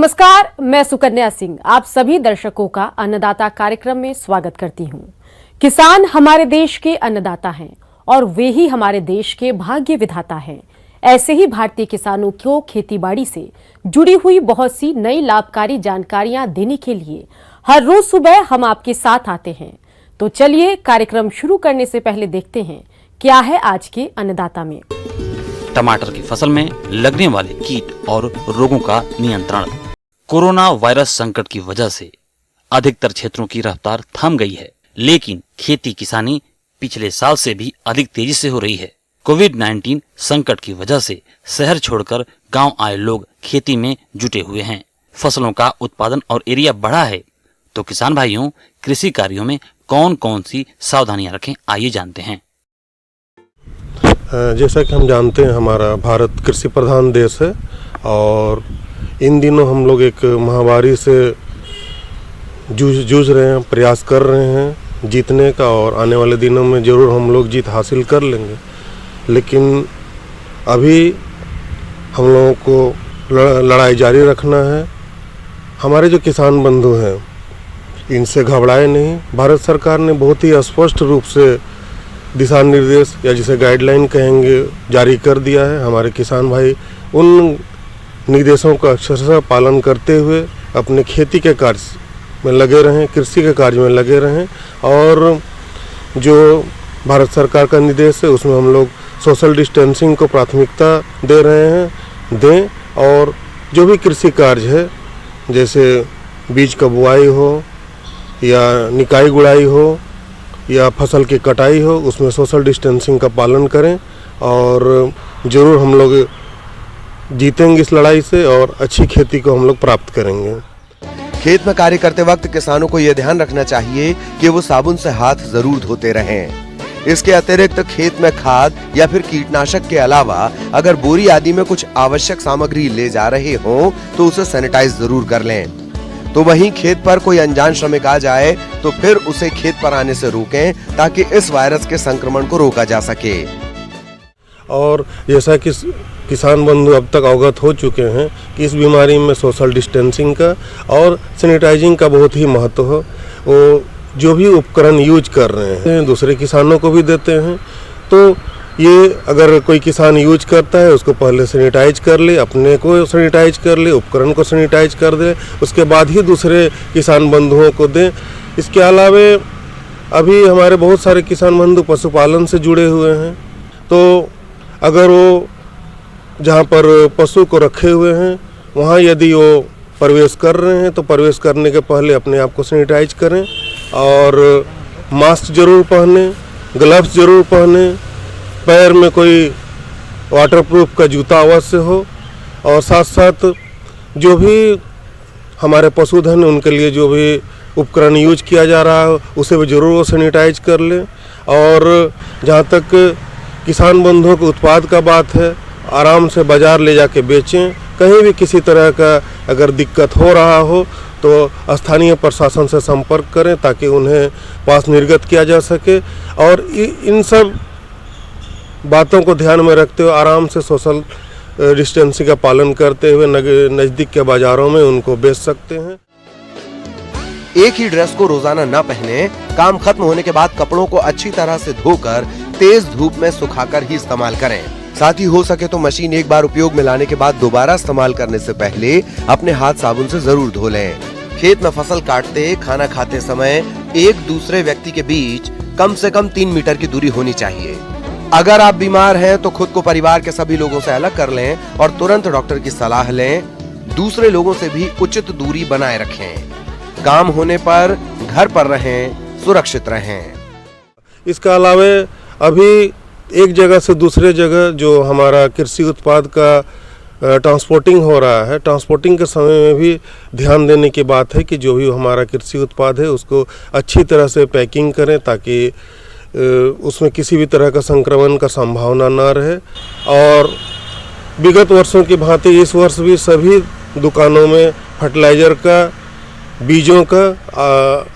नमस्कार, मैं सुकन्या सिंह आप सभी दर्शकों का अन्नदाता कार्यक्रम में स्वागत करती हूं। किसान हमारे देश के अन्नदाता हैं और वे ही हमारे देश के भाग्य विधाता हैं। ऐसे ही भारतीय किसानों को खेतीबाड़ी से जुड़ी हुई बहुत सी नई लाभकारी जानकारियां देने के लिए हर रोज सुबह हम आपके साथ आते हैं। तो चलिए कार्यक्रम शुरू करने से पहले देखते हैं क्या है आज के अन्नदाता में। टमाटर की फसल में लगने वाले कीट और रोगों का नियंत्रण। कोरोना वायरस संकट की वजह से अधिकतर क्षेत्रों की रफ्तार थम गई है, लेकिन खेती किसानी पिछले साल से भी अधिक तेजी से हो रही है। कोविड-19 संकट की वजह से शहर छोड़कर गांव आए लोग खेती में जुटे हुए हैं। फसलों का उत्पादन और एरिया बढ़ा है, तो किसान भाइयों कृषि कार्यों में कौन कौन सी सावधानियां रखें, आइए जानते हैं। जैसा कि हम जानते हैं हमारा भारत कृषि प्रधान देश है और इन दिनों हम लोग एक महामारी से जूझ रहे हैं, प्रयास कर रहे हैं जीतने का और आने वाले दिनों में ज़रूर हम लोग जीत हासिल कर लेंगे। लेकिन अभी हम लोगों को लड़ाई जारी रखना है। हमारे जो किसान बंधु हैं इनसे घबराए नहीं। भारत सरकार ने बहुत ही स्पष्ट रूप से दिशा निर्देश या जिसे गाइडलाइन कहेंगे जारी कर दिया है। हमारे किसान भाई उन निर्देशों का अक्षरशः पालन करते हुए अपने खेती के कार्य में लगे रहें, कृषि के कार्य में लगे रहें। और जो भारत सरकार का निर्देश है उसमें हम लोग सोशल डिस्टेंसिंग को प्राथमिकता दे रहे हैं, दें। और जो भी कृषि कार्य है जैसे बीज का बुआई हो या निकाई गुड़ाई हो या फसल की कटाई हो, उसमें सोशल डिस्टेंसिंग का पालन करें और ज़रूर हम लोग जीतेंगे इस लड़ाई से और अच्छी खेती को हम लोग प्राप्त करेंगे। खेत में कार्य करते वक्त किसानों को यह ध्यान रखना चाहिए कि वो साबुन से हाथ जरूर धोते रहें। इसके अतिरिक्त खेत में खाद या फिर कीटनाशक के अलावा अगर बोरी आदि में कुछ आवश्यक सामग्री ले जा रहे हों तो उसे सैनिटाइज जरूर कर लें। तो वहीं खेत पर कोई अनजान श्रमिक आ जाए तो फिर उसे खेत पर आने से रोकें ताकि इस वायरस के संक्रमण को रोका जा सके। और जैसा कि किसान बंधु अब तक अवगत हो चुके हैं कि इस बीमारी में सोशल डिस्टेंसिंग का और सैनिटाइजिंग का बहुत ही महत्व है। वो जो भी उपकरण यूज कर रहे हैं दूसरे किसानों को भी देते हैं। तो ये अगर कोई किसान यूज करता है उसको पहले सैनिटाइज कर ले, अपने को सैनिटाइज कर ले, उपकरण को सैनिटाइज कर दे, उसके बाद ही दूसरे किसान बंधुओं को दें। इसके अलावे अभी हमारे बहुत सारे किसान बंधु पशुपालन से जुड़े हुए हैं। तो अगर वो जहाँ पर पशु को रखे हुए हैं वहाँ यदि वो प्रवेश कर रहे हैं तो प्रवेश करने के पहले अपने आप को सैनिटाइज करें और मास्क जरूर पहने, ग्लव्स जरूर पहने, पैर में कोई वाटरप्रूफ का जूता अवश्य हो और साथ साथ जो भी हमारे पशुधन उनके लिए जो भी उपकरण यूज किया जा रहा है उसे भी जरूर वो सैनिटाइज कर लें। और जहाँ तक किसान बंधुओं के उत्पाद का बात है आराम से बाज़ार ले जाके बेचें। कहीं भी किसी तरह का अगर दिक्कत हो रहा हो तो स्थानीय प्रशासन से संपर्क करें ताकि उन्हें पास निर्गत किया जा सके। और इन सब बातों को ध्यान में रखते हुए आराम से सोशल डिस्टेंसिंग का पालन करते हुए नज़दीक के बाज़ारों में उनको बेच सकते हैं। एक ही ड्रेस को रोजाना न पहने। काम खत्म होने के बाद कपड़ों को अच्छी तरह से धोकर तेज धूप में सुखाकर ही इस्तेमाल करें। साथ ही हो सके तो मशीन एक बार उपयोग में लाने के बाद दोबारा इस्तेमाल करने से पहले अपने हाथ साबुन से जरूर धो लें। खेत में फसल काटते, खाना खाते समय एक दूसरे व्यक्ति के बीच कम से कम 3 मीटर की दूरी होनी चाहिए। अगर आप बीमार हैं तो खुद को परिवार के सभी लोगों से अलग कर लें और तुरंत डॉक्टर की सलाह लें। दूसरे लोगों से भी उचित दूरी बनाए रखें। काम होने पर घर पर रहें, सुरक्षित रहें। इसके अलावा अभी एक जगह से दूसरे जगह जो हमारा कृषि उत्पाद का ट्रांसपोर्टिंग हो रहा है, ट्रांसपोर्टिंग के समय में भी ध्यान देने की बात है कि जो भी हमारा कृषि उत्पाद है उसको अच्छी तरह से पैकिंग करें ताकि उसमें किसी भी तरह का संक्रमण का संभावना ना रहे। और विगत वर्षों की भांति इस वर्ष भी सभी दुकानों में फर्टिलाइज़र का, बीजों का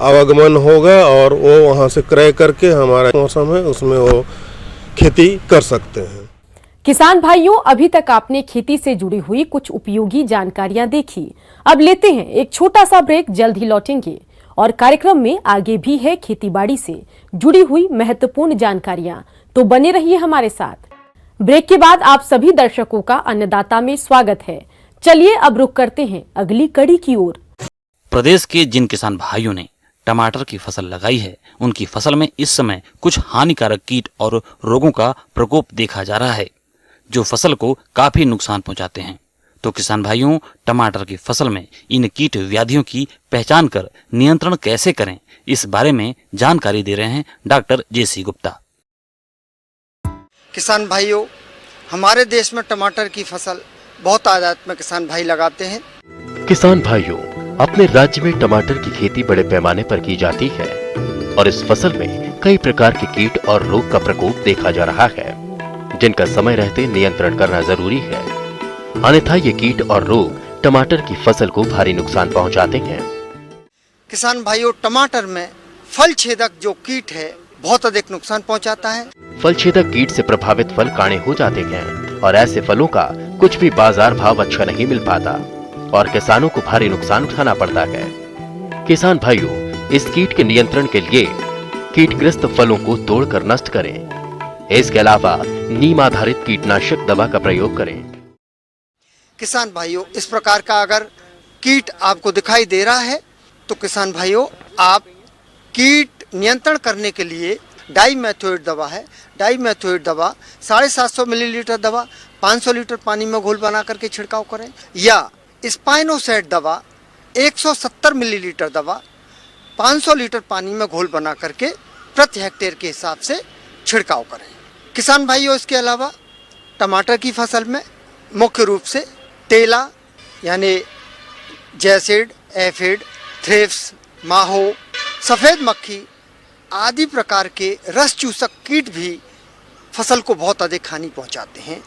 आवागमन होगा और वो वहाँ से क्रय करके हमारा मौसम है उसमें वो खेती कर सकते हैं। किसान भाइयों, अभी तक आपने खेती से जुड़ी हुई कुछ उपयोगी जानकारियां देखी। अब लेते हैं एक छोटा सा ब्रेक, जल्द ही लौटेंगे और कार्यक्रम में आगे भी है खेतीबाड़ी से जुड़ी हुई महत्वपूर्ण जानकारियां, तो बने रहिए हमारे साथ। ब्रेक के बाद आप सभी दर्शकों का अन्नदाता में स्वागत है। चलिए अब रुक करते हैं अगली कड़ी की ओर। प्रदेश के जिन किसान भाइयों ने टमाटर की फसल लगाई है, उनकी फसल में इस समय कुछ हानिकारक कीट और रोगों का प्रकोप देखा जा रहा है, जो फसल को काफी नुकसान पहुंचाते हैं। तो किसान भाइयों, टमाटर की फसल में इन कीट व्याधियों की पहचान कर नियंत्रण कैसे करें, इस बारे में जानकारी दे रहे हैं डॉक्टर जेसी गुप्ता। किसान भाइयों, हमारे देश में टमाटर की फसल बहुत तादाद में किसान भाई लगाते हैं। किसान भाइयों, अपने राज्य में टमाटर की खेती बड़े पैमाने पर की जाती है और इस फसल में कई प्रकार के कीट और रोग का प्रकोप देखा जा रहा है, जिनका समय रहते नियंत्रण करना जरूरी है, अन्यथा ये कीट और रोग टमाटर की फसल को भारी नुकसान पहुंचाते हैं। किसान भाइयों, टमाटर में फल छेदक जो कीट है बहुत अधिक नुकसान पहुंचाता है। फल छेदक कीट से प्रभावित फल काणे हो जाते हैं और ऐसे फलों का कुछ भी बाजार भाव अच्छा नहीं मिल पाता और किसानों को भारी नुकसान उठाना पड़ता है। किसान भाइयों, इस कीट के नियंत्रण के लिए कीटग्रस्त फलों को तोड़कर नष्ट करें। इसके अलावा नीम आधारित कीटनाशक दवा का प्रयोग करें। किसान भाइयों, इस प्रकार का अगर कीट आपको दिखाई दे रहा है तो किसान भाइयों, आप कीट नियंत्रण करने के लिए डाइमेथोएट दवा है, डाइमेथोएट दवा 750 मिलीलीटर दवा 500 लीटर पानी में घोल बना करके छिड़काव करें, या स्पाइनोसेट दवा 170 मिलीलीटर दवा 500 लीटर पानी में घोल बना करके प्रति हेक्टेयर के हिसाब से छिड़काव करें। किसान भाइयों, इसके अलावा टमाटर की फसल में मुख्य रूप से टेला यानी जैसिड, एफिड, थ्रिप्स, माहो, सफ़ेद मक्खी आदि प्रकार के रस चूसक कीट भी फसल को बहुत अधिक हानि पहुंचाते हैं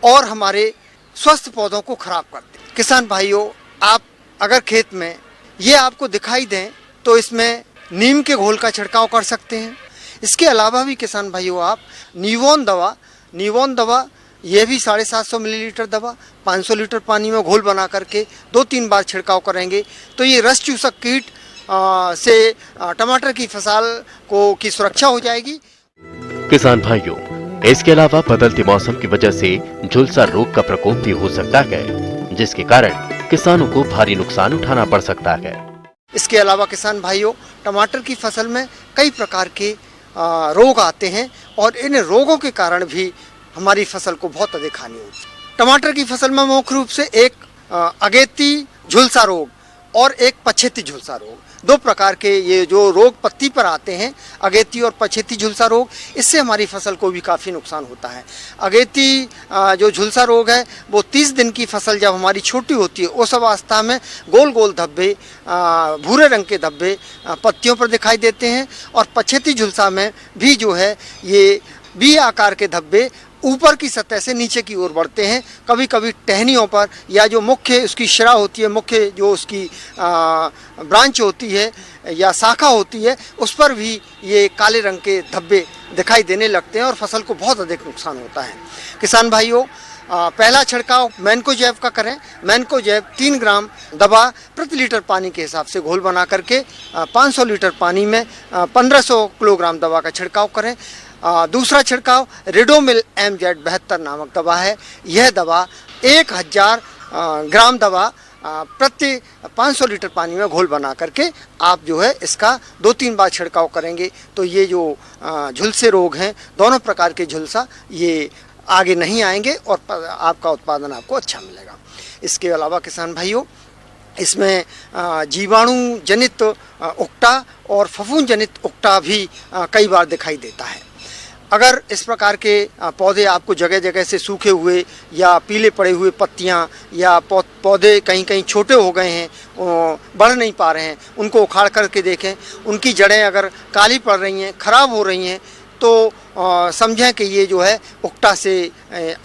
और हमारे स्वस्थ पौधों को खराब करते हैं। किसान भाइयों, आप अगर खेत में ये आपको दिखाई दें तो इसमें नीम के घोल का छिड़काव कर सकते हैं। इसके अलावा भी किसान भाइयों, आप नीवोन दवा ये भी 750 मिलीलीटर दवा 500 लीटर पानी में घोल बना करके 2-3 बार छिड़काव करेंगे तो ये रस चूसक कीट से टमाटर की फसल की सुरक्षा हो जाएगी। किसान भाइयों, इसके अलावा बदलते मौसम की वजह से झुलसा रोग का प्रकोप भी हो सकता है, जिसके कारण किसानों को भारी नुकसान उठाना पड़ सकता है। इसके अलावा किसान भाइयों, टमाटर की फसल में कई प्रकार के रोग आते हैं और इन रोगों के कारण भी हमारी फसल को बहुत अधिक हानि होती है। टमाटर की फसल में मुख्य रूप से एक अगेती झुलसा रोग और एक पछेती झुलसा रोग, दो प्रकार के ये जो रोग पत्ती पर आते हैं, अगेती और पछेती झुलसा रोग, इससे हमारी फसल को भी काफ़ी नुकसान होता है। अगेती जो झुलसा रोग है वो 30 दिन की फसल जब हमारी छोटी होती है उस अवस्था में गोल गोल धब्बे, भूरे रंग के धब्बे पत्तियों पर दिखाई देते हैं और पछेती झुलसा में भी जो है ये बी आकार के धब्बे ऊपर की सतह से नीचे की ओर बढ़ते हैं। कभी कभी टहनियों पर या जो मुख्य उसकी शिरा होती है, मुख्य जो उसकी ब्रांच होती है या शाखा होती है, उस पर भी ये काले रंग के धब्बे दिखाई देने लगते हैं और फसल को बहुत अधिक नुकसान होता है। किसान भाइयों, पहला छिड़काव मैनकोजेब का करें। मैनकोजेब 3 ग्राम दवा प्रति लीटर पानी के हिसाब से घोल बना करके 500 लीटर पानी में 1500 किलोग्राम दवा का छिड़काव करें। दूसरा छिड़काव रेडोमिल MZ72 नामक दवा है। यह दवा 1000 ग्राम दवा प्रति 500 लीटर पानी में घोल बना करके आप जो है इसका 2-3 बार छिड़काव करेंगे तो ये जो झुलसे रोग हैं, दोनों प्रकार के झुलसा, ये आगे नहीं आएंगे और आपका उत्पादन आपको अच्छा मिलेगा। इसके अलावा किसान भाइयों, इसमें जीवाणु जनित उकटा और फफूंद जनित उकटा भी कई बार दिखाई देता है। अगर इस प्रकार के पौधे आपको जगह जगह से सूखे हुए या पीले पड़े हुए पत्तियां या पौधे कहीं कहीं छोटे हो गए हैं, बढ़ नहीं पा रहे हैं, उनको उखाड़ करके देखें। उनकी जड़ें अगर काली पड़ रही हैं, ख़राब हो रही हैं, तो समझें कि ये जो है उकटा से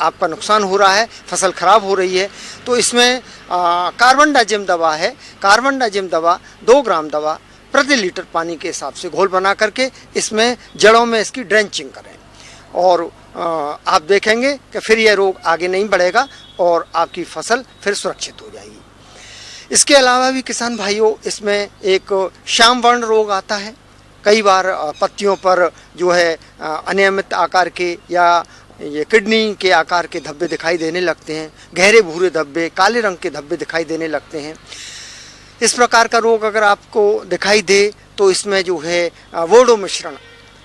आपका नुकसान हो रहा है, फसल ख़राब हो रही है। तो इसमें कार्बनडाजिम दवा है। कार्बनडाजिम दवा 2 ग्राम दवा प्रति लीटर पानी के हिसाब से घोल बना करके इसमें जड़ों में इसकी ड्रेंचिंग करें। और आप देखेंगे कि फिर यह रोग आगे नहीं बढ़ेगा और आपकी फसल फिर सुरक्षित हो जाएगी। इसके अलावा भी किसान भाइयों, इसमें एक श्याम वर्ण रोग आता है। कई बार पत्तियों पर जो है अनियमित आकार के या ये किडनी के आकार के धब्बे दिखाई देने लगते हैं, गहरे भूरे धब्बे, काले रंग के धब्बे दिखाई देने लगते हैं। इस प्रकार का रोग अगर आपको दिखाई दे तो इसमें जो है बोडो मिश्रण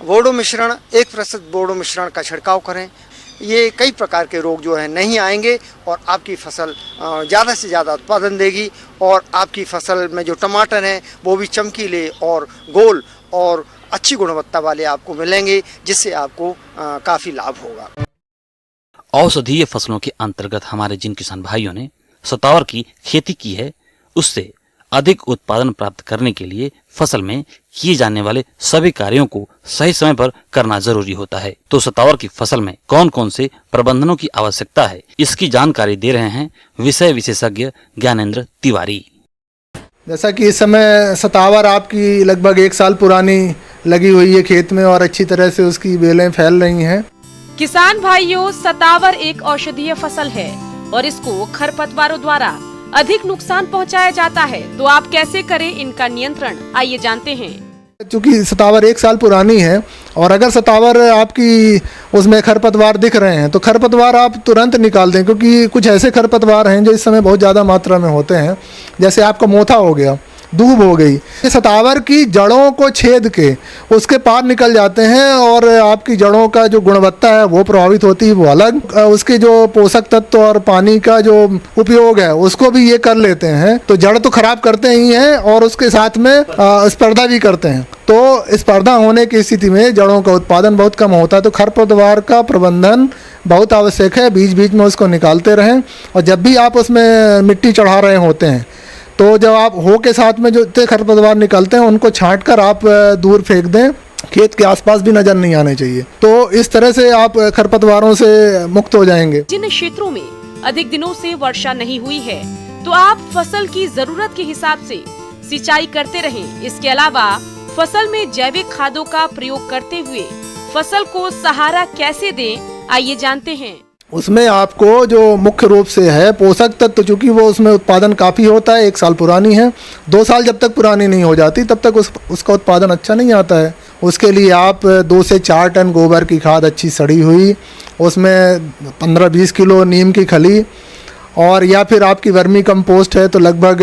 1% बोडो मिश्रण का छिड़काव करें। ये कई प्रकार के रोग जो है नहीं आएंगे और आपकी फसल ज़्यादा से ज़्यादा उत्पादन देगी और आपकी फसल में जो टमाटर हैं वो भी चमकीले और गोल और अच्छी गुणवत्ता वाले आपको मिलेंगे, जिससे आपको काफ़ी लाभ होगा। औषधीय फसलों के अंतर्गत हमारे जिन किसान भाइयों ने सतावर की खेती की है, उससे अधिक उत्पादन प्राप्त करने के लिए फसल में किए जाने वाले सभी कार्यों को सही समय पर करना जरूरी होता है। तो सतावर की फसल में कौन कौन से प्रबंधनों की आवश्यकता है, इसकी जानकारी दे रहे हैं विषय विशेषज्ञ ज्ञानेंद्र तिवारी। जैसा कि इस समय सतावर आपकी लगभग 1 साल पुरानी लगी हुई है खेत में और अच्छी तरह से उसकी बेलें फैल रही हैं। किसान भाइयों, सतावर एक औषधीय फसल है और इसको खरपतवारों द्वारा अधिक नुकसान पहुंचाया जाता है। तो आप कैसे करें इनका नियंत्रण, आइए जानते हैं। क्योंकि सतावर 1 साल पुरानी है और अगर सतावर आपकी उसमें खरपतवार दिख रहे हैं तो खरपतवार आप तुरंत निकाल दें, क्योंकि कुछ ऐसे खरपतवार हैं जो इस समय बहुत ज़्यादा मात्रा में होते हैं। जैसे आपका मोथा हो गया, दूब हो गई, ये सतावर की जड़ों को छेद के उसके पार निकल जाते हैं और आपकी जड़ों का जो गुणवत्ता है वो प्रभावित होती है, वो अलग। उसके जो पोषक तत्व और पानी का जो उपयोग है उसको भी ये कर लेते हैं। तो जड़ तो खराब करते ही हैं और उसके साथ में स्पर्धा भी करते हैं। तो स्पर्धा होने की स्थिति में जड़ों का उत्पादन बहुत कम होता है। तो खरपतवार का प्रबंधन बहुत आवश्यक है। बीच बीच में उसको निकालते रहें और जब भी आप उसमें मिट्टी चढ़ा रहे होते हैं तो जब आप हो के साथ में जो इतने खरपतवार निकलते हैं उनको छांट कर आप दूर फेंक दें। खेत के आसपास भी नजर नहीं आने चाहिए। तो इस तरह से आप खरपतवारों से मुक्त हो जाएंगे। जिन क्षेत्रों में अधिक दिनों से वर्षा नहीं हुई है तो आप फसल की जरूरत के हिसाब से सिंचाई करते रहें। इसके अलावा फसल में जैविक खादों का प्रयोग करते हुए फसल को सहारा कैसे दें, आइए जानते हैं। उसमें आपको जो मुख्य रूप से है पोषक तत्व, चूँकि वो उसमें उत्पादन काफ़ी होता है, 1 साल पुरानी है, 2 साल जब तक पुरानी नहीं हो जाती तब तक उसका उत्पादन अच्छा नहीं आता है। उसके लिए आप 2 से 4 टन गोबर की खाद अच्छी सड़ी हुई, उसमें 15-20 किलो नीम की खली और या फिर आपकी वर्मी कंपोस्ट है तो लगभग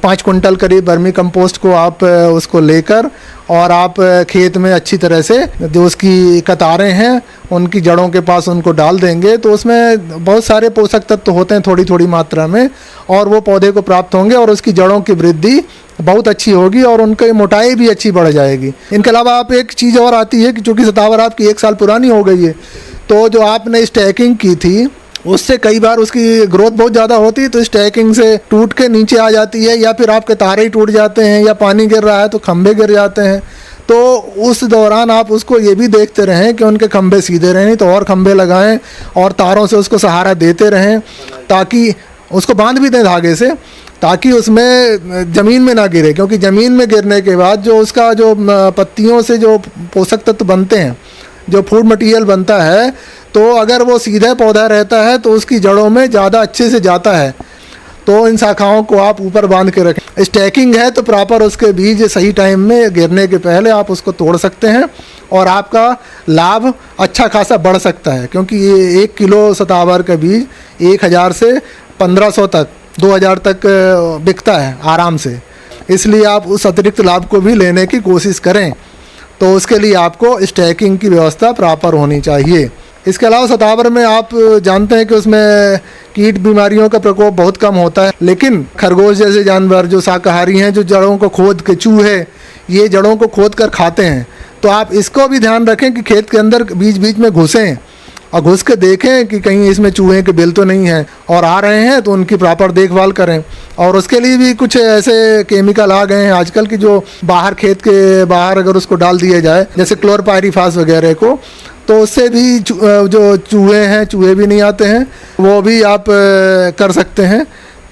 5 कुंटल करीब वर्मी कंपोस्ट को आप उसको लेकर और आप खेत में अच्छी तरह से जो उसकी कतारें हैं उनकी जड़ों के पास उनको डाल देंगे। तो उसमें बहुत सारे पोषक तत्व होते हैं थोड़ी थोड़ी मात्रा में और वो पौधे को प्राप्त होंगे और उसकी जड़ों की वृद्धि बहुत अच्छी होगी और उनकी मोटाई भी अच्छी बढ़ जाएगी। इनके अलावा आप एक चीज़ और आती है कि चूँकि सतावर आपकी 1 साल पुरानी हो गई है तो जो आपने स्टैकिंग की थी उससे कई बार उसकी ग्रोथ बहुत ज़्यादा होती है तो स्टैकिंग से टूट के नीचे आ जाती है या फिर आपके तारे ही टूट जाते हैं या पानी गिर रहा है तो खंभे गिर जाते हैं। तो उस दौरान आप उसको ये भी देखते रहें कि उनके खंभे सीधे रहें, नहीं तो और खंभे लगाएं और तारों से उसको सहारा देते रहें ताकि उसको बांध भी दें धागे से ताकि उसमें ज़मीन में ना गिरे, क्योंकि ज़मीन में गिरने के बाद जो उसका जो पत्तियों से जो पोषक तत्व बनते हैं, जो फूड मटेरियल बनता है, तो अगर वो सीधा पौधा रहता है तो उसकी जड़ों में ज़्यादा अच्छे से जाता है। तो इन शाखाओं को आप ऊपर बांध के रखें। स्टैकिंग है तो प्रॉपर उसके बीज सही टाइम में गिरने के पहले आप उसको तोड़ सकते हैं और आपका लाभ अच्छा खासा बढ़ सकता है, क्योंकि ये 1 किलो सतावर का बीज 1000 से 1500 तक 2000 तक बिकता है आराम से। इसलिए आप उस अतिरिक्त लाभ को भी लेने की कोशिश करें। तो उसके लिए आपको स्टैकिंग की व्यवस्था प्रॉपर होनी चाहिए। इसके अलावा सतावर में आप जानते हैं कि उसमें कीट बीमारियों का प्रकोप बहुत कम होता है, लेकिन खरगोश जैसे जानवर जो शाकाहारी हैं, जो जड़ों को खोद के, चूहे ये जड़ों को खोद कर खाते हैं, तो आप इसको भी ध्यान रखें कि खेत के अंदर बीच बीच में घुसें और घुस के देखें कि कहीं इसमें चूहे के बिल तो नहीं हैं और आ रहे हैं तो उनकी प्रॉपर देखभाल करें। और उसके लिए भी कुछ ऐसे केमिकल आ गए हैं आजकल की जो बाहर खेत के बाहर अगर उसको डाल दिया जाए, जैसे क्लोरपायरीफास वगैरह को, तो उससे भी जो चूहे हैं, चूहे भी नहीं आते हैं, वो भी आप कर सकते हैं।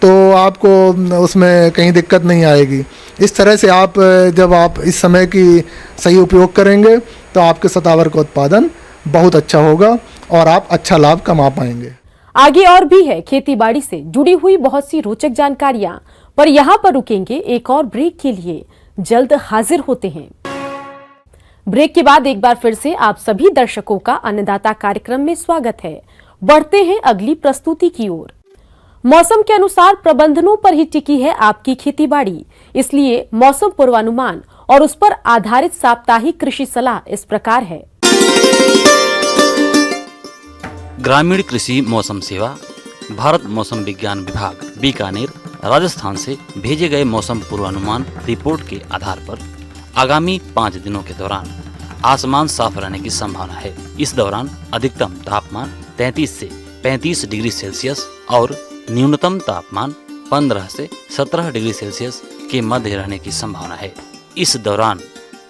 तो आपको उसमें कहीं दिक्कत नहीं आएगी। इस तरह से आप जब आप इस समय की सही उपयोग करेंगे तो आपके सतावर का उत्पादन बहुत अच्छा होगा और आप अच्छा लाभ कमा पाएंगे। आगे और भी है खेती बाड़ी से जुड़ी हुई बहुत सी रोचक जानकारियां, पर यहाँ पर रुकेंगे एक और ब्रेक के लिए। जल्द हाजिर होते हैं। ब्रेक के बाद एक बार फिर से आप सभी दर्शकों का अन्नदाता कार्यक्रम में स्वागत है। बढ़ते हैं अगली प्रस्तुति की ओर। मौसम के अनुसार प्रबंधनों पर ही टिकी है आपकी खेतीबाड़ी, इसलिए मौसम पूर्वानुमान और उस पर आधारित साप्ताहिक कृषि सलाह इस प्रकार है। ग्रामीण कृषि मौसम सेवा, भारत मौसम विज्ञान विभाग, बीकानेर, राजस्थान से भेजे गए मौसम पूर्वानुमान रिपोर्ट के आधार पर आगामी 5 दिनों के दौरान आसमान साफ रहने की संभावना है। इस दौरान अधिकतम तापमान 33 से 35 डिग्री सेल्सियस और न्यूनतम तापमान 15 से 17 डिग्री सेल्सियस के मध्य रहने की संभावना है। इस दौरान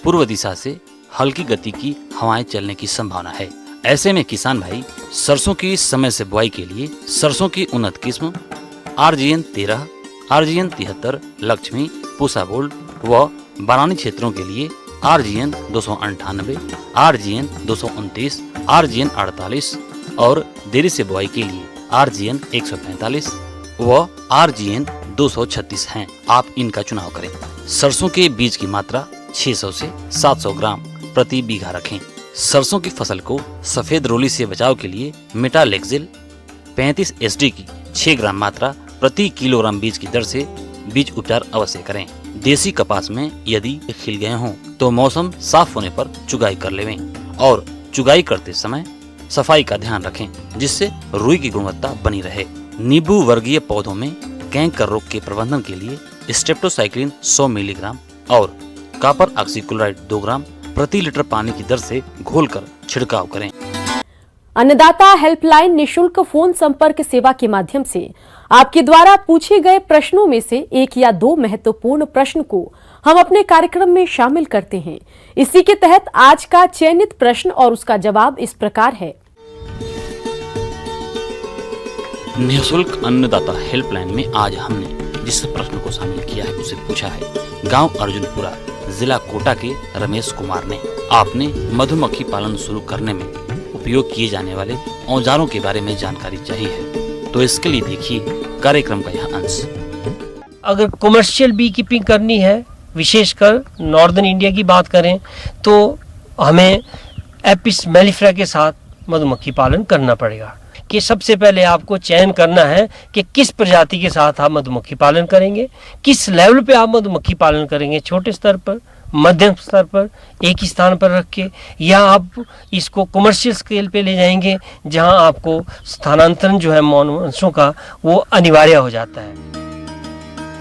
पूर्व दिशा से हल्की गति की हवाएं चलने की संभावना है। ऐसे में किसान भाई सरसों की समय से बुआई के लिए सरसों की उन्नत किस्म RGN 13, RGN 73, Lakshmi, Pusa gold व बारानी क्षेत्रों के लिए RGN 298, RGN 229, RGN 48 और देरी से बुआई के लिए RGN 145 व RGN 236 हैं। आप इनका चुनाव करें। सरसों के बीज की मात्रा 600 से 700 ग्राम प्रति बीघा रखें। सरसों की फसल को सफेद रोली से बचाव के लिए मेटालेक्सिल 35 SD की 6 ग्राम मात्रा प्रति किलोग्राम बीज की दर से बीज उपचार अवश्य करें। देसी कपास में यदि खिल गए हों तो मौसम साफ होने पर चुगाई कर लेवें और चुगाई करते समय सफाई का ध्यान रखें, जिससे रुई की गुणवत्ता बनी रहे। नींबू वर्गीय पौधों में कैंकर रोग के प्रबंधन के लिए स्ट्रेप्टोसाइक्लिन 100 मिलीग्राम और कॉपर ऑक्सीक्लोराइड 2 ग्राम प्रति लीटर पानी की दर से घोलकर छिड़काव करें। अन्नदाता हेल्पलाइन निशुल्क फोन संपर्क सेवा के माध्यम से आपके द्वारा पूछे गए प्रश्नों में से 1 या 2 महत्वपूर्ण प्रश्न को हम अपने कार्यक्रम में शामिल करते हैं। इसी के तहत आज का चयनित प्रश्न और उसका जवाब इस प्रकार है। निःशुल्क अन्नदाता हेल्पलाइन में आज हमने जिस प्रश्न को शामिल किया है उसे पूछा है गांव अर्जुनपुरा, जिला कोटा के रमेश कुमार ने। आपने मधुमक्खी पालन शुरू करने में उपयोग किए जाने वाले औजारों के बारे में जानकारी चाहिए है, तो इसके लिए देखिए कार्यक्रम का यह अंश। अगर कमर्शियल बी कीपिंग करनी है, विशेषकर नॉर्दर्न इंडिया की बात करें, तो हमें एपिस मेलिफेरा के साथ मधुमक्खी पालन करना पड़ेगा। कि सबसे पहले आपको चयन करना है कि किस प्रजाति के साथ आप मधुमक्खी पालन करेंगे, किस लेवल पे आप मधुमक्खी पालन करेंगे, छोटे स्तर पर, मध्यम स्तर पर, एक ही स्थान पर रख के, या आप इसको कमर्शियल स्केल पे ले जाएंगे जहां आपको स्थानांतरण जो है मौन वंशों का वो अनिवार्य हो जाता है।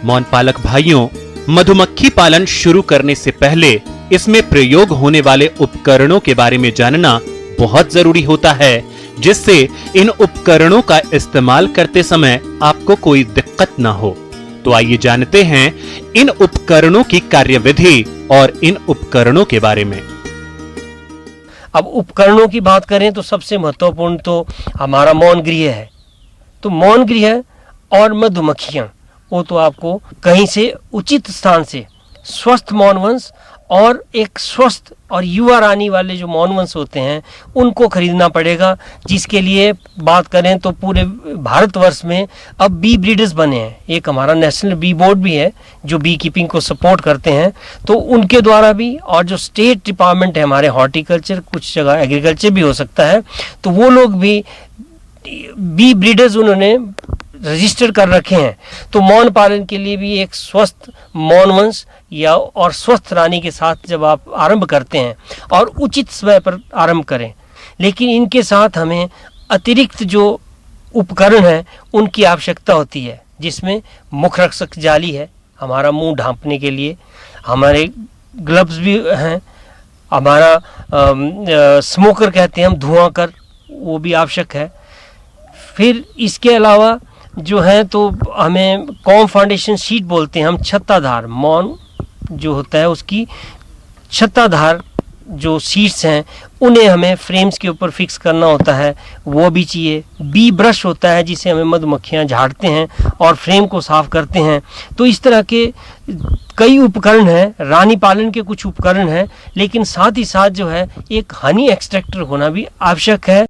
मौन पालक भाइयों, मधुमक्खी पालन शुरू करने से पहले इसमें प्रयोग होने वाले उपकरणों के बारे में जानना बहुत जरूरी होता है, जिससे इन उपकरणों का इस्तेमाल करते समय आपको कोई दिक्कत ना हो। तो आइए जानते हैं इन उपकरणों की कार्यविधि और इन उपकरणों के बारे में। अब उपकरणों की बात करें तो सबसे महत्वपूर्ण तो हमारा मौन गृह है। तो मौन गृह और मधुमक्खियां, वो तो आपको कहीं से उचित स्थान से स्वस्थ मौन वंश और एक स्वस्थ और युवा रानी वाले जो मौन वंश होते हैं उनको खरीदना पड़ेगा, जिसके लिए बात करें तो पूरे भारतवर्ष में अब बी ब्रीडर्स बने हैं। एक हमारा नेशनल बी बोर्ड भी है जो बी कीपिंग को सपोर्ट करते हैं, तो उनके द्वारा भी, और जो स्टेट डिपार्टमेंट है हमारे हॉर्टिकल्चर, कुछ जगह एग्रीकल्चर भी हो सकता है, तो वो लोग भी बी ब्रीडर्स उन्होंने रजिस्टर कर रखे हैं। तो मौन पालन के लिए भी एक स्वस्थ मौन वंश या और स्वस्थ रानी के साथ जब आप आरंभ करते हैं और उचित समय पर आरंभ करें, लेकिन इनके साथ हमें अतिरिक्त जो उपकरण हैं उनकी आवश्यकता होती है, जिसमें मुखरक्षक जाली है हमारा मुंह ढांपने के लिए, हमारे ग्लव्स भी हैं, हमारा स्मोकर कहते हैं हम, धुआं कर, वो भी आवश्यक है। फिर इसके अलावा जो है तो हमें कॉम फाउंडेशन शीट बोलते हैं हम, छत्ताधार मौन जो होता है उसकी छत्ताधार जो सीट्स हैं उन्हें हमें फ्रेम्स के ऊपर फिक्स करना होता है, वो भी चाहिए। बी ब्रश होता है जिसे हमें मधुमक्खियां झाड़ते हैं और फ्रेम को साफ करते हैं। तो इस तरह के कई उपकरण हैं, रानी पालन के कुछ उपकरण हैं, लेकिन साथ ही साथ जो है एक हनी एक्सट्रैक्टर होना भी आवश्यक है।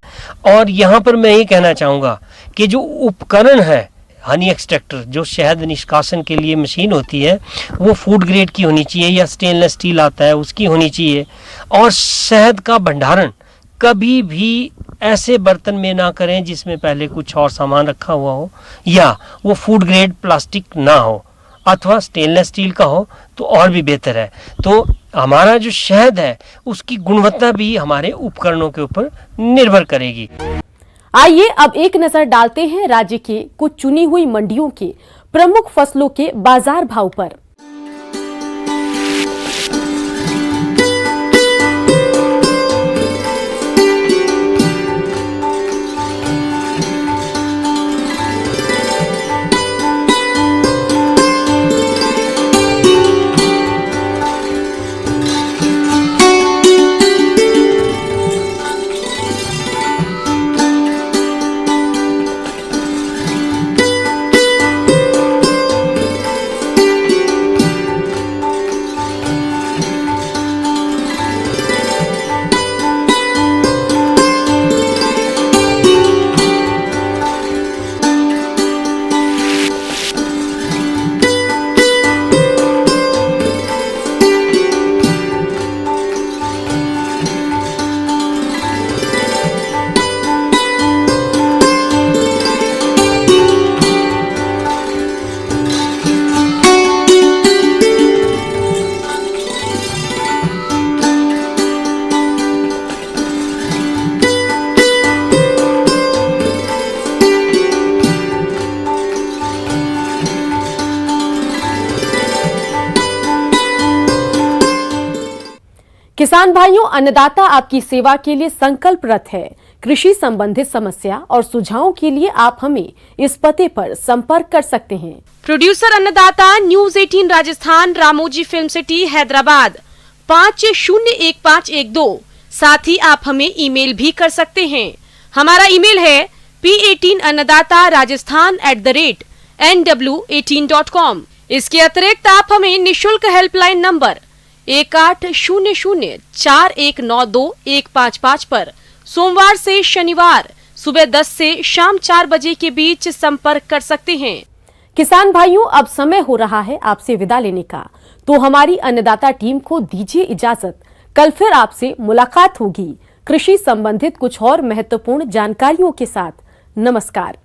और यहाँ पर मैं ये कहना चाहूँगा कि जो उपकरण है हनी एक्सट्रैक्टर, जो शहद निष्कासन के लिए मशीन होती है, वो फूड ग्रेड की होनी चाहिए या स्टेनलेस स्टील आता है उसकी होनी चाहिए। और शहद का भंडारण कभी भी ऐसे बर्तन में ना करें जिसमें पहले कुछ और सामान रखा हुआ हो, या वो फूड ग्रेड प्लास्टिक ना हो, अथवा स्टेनलेस स्टील का हो तो और भी बेहतर है। तो हमारा जो शहद है उसकी गुणवत्ता भी हमारे उपकरणों के ऊपर निर्भर करेगी। आइए अब एक नजर डालते हैं राज्य के कुछ चुनी हुई मंडियों के प्रमुख फसलों के बाजार भाव पर। किसान भाइयों, अन्नदाता आपकी सेवा के लिए संकल्परत है। कृषि संबंधित समस्या और सुझावों के लिए आप हमें इस पते पर संपर्क कर सकते हैं। प्रोड्यूसर अन्नदाता, news 18 Rajasthan, Ramoji film city, Hyderabad 501512। साथ ही आप हमें ईमेल भी कर सकते हैं। हमारा ईमेल है p18annadaata@nw18.com। इसके अतिरिक्त आप हमें निशुल्क हेल्पलाइन नंबर 180041921555 पर सोमवार से शनिवार सुबह 10 से शाम 4 बजे के बीच संपर्क कर सकते हैं। किसान भाइयों, अब समय हो रहा है आपसे विदा लेने का, तो हमारी अन्नदाता टीम को दीजिए इजाजत। कल फिर आपसे मुलाकात होगी कृषि संबंधित कुछ और महत्वपूर्ण जानकारियों के साथ। नमस्कार।